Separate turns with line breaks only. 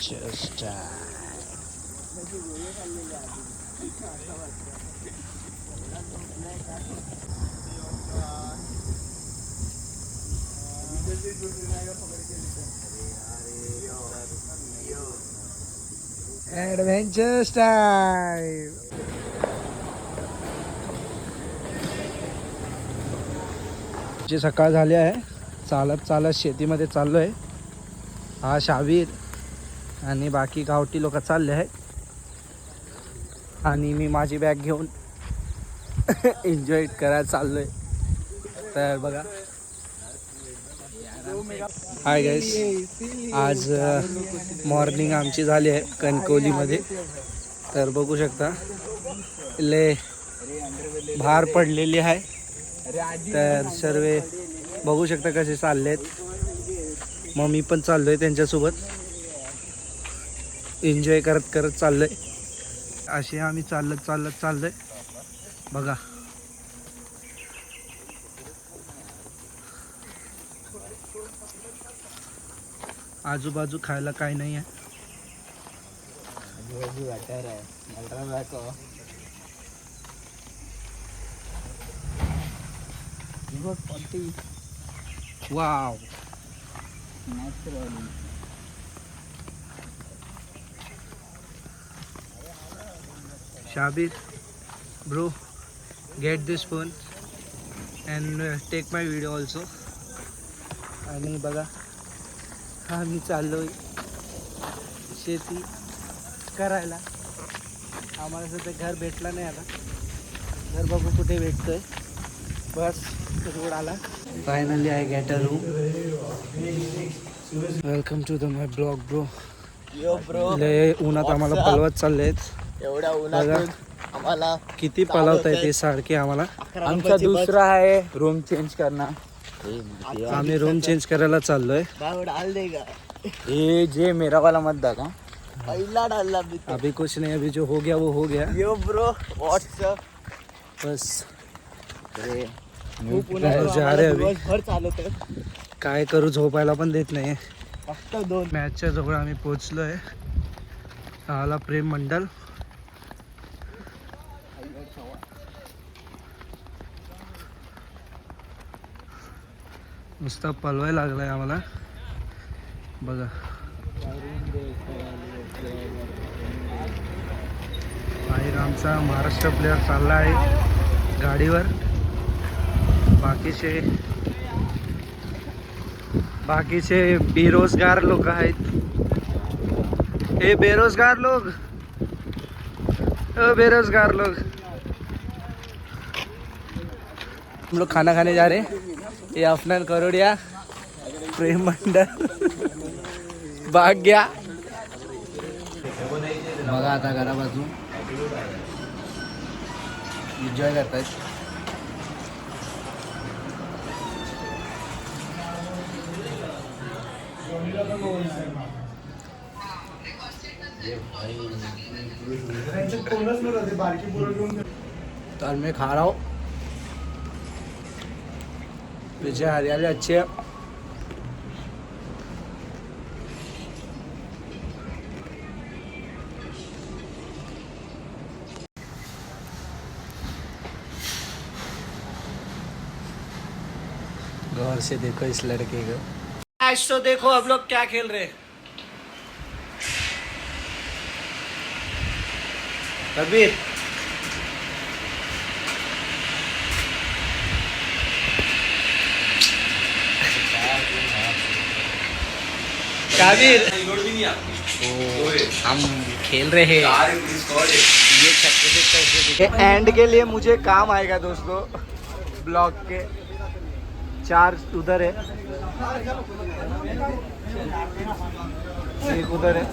Just adventure time. जे सकाळ झाली आहे, चालत चालत शेतीमध्ये चाललो आहे. हा शावीर आणि बाकी गावठी लोक चालले आहेत आणि मी माझी बॅग घेऊन एन्जॉय करायला चाललोय. तर बघा, हाय गाईस, आज मॉर्निंग आमची झाली आहे कणकवलीमध्ये. तर बघू शकता ले भार पडलेली आहे. तर सर्व बघू शकता कसे चाललेत. मग मी पण चाललोय त्यांच्यासोबत, एन्जॉय करत करत चाललोय. असे आम्ही चाललोय बघा. आजूबाजू खायला काही नाही आहे. Wow, Shabir, bro, get this phone and take my video also. आणि बघा, हा मी चाललोय शेती करायला. आम्हाला सध्या घर भेटला नाही. आता घर बघू कुठे भेटतोय. बस रोड आला. Finally I get a room. Welcome to the my blog bro.
Yo bro,
लय उन्हात आम्हाला पलवत चाललेत.
एवढ्या उन्हातून आम्हाला
किती पलवताय ते सारखे आम्हाला.
आमचा दुसरा आहे रूम चेंज करना.
आम्ही रूम चेंज करायला चाललोय.
डाल देगा ये जे मेरा वाला मत दाखा. पहिला डालला भी तो.
अभी कुछ नहीं, अभी जो हो गया वो हो गया.
यो ब्रो व्हाट्सअप.
बस
खूप
जा रे अभी.
दिवसभर चालत आहे.
काय करू, झोपायला पण देत नाही.
फक्त 2
मॅचच्या जवळ आम्ही पोहोचलोय. आला प्रेम मंडल. नुसता पलवायला लागलाय आम्हाला बघा. बाहेर आमचा महाराष्ट्र प्लेअर चालला आहे गाडीवर. बाकीचे बेरोजगार लोक आहेत. हे बेरोजगार लोग, बेरोजगार लोग. हम लोग खाना खाने जा रहे हैं. ये अफनान करोडिया, प्रेम मंडल, भाग्या. बघा आता घरापासून एन्जॉय करतायत. तो मैं खा रहा हूँ. पीछे हरियाली अच्छी है. गौर से देखो इस लड़के को. आज तो देखो अब लोग क्या खेल रहे हैं. कबीर, काबिर, हम खेल रहे हैं. ये एंड के लिए मुझे काम आएगा दोस्तों. ब्लॉक के 4 उधर है, एक उधर है.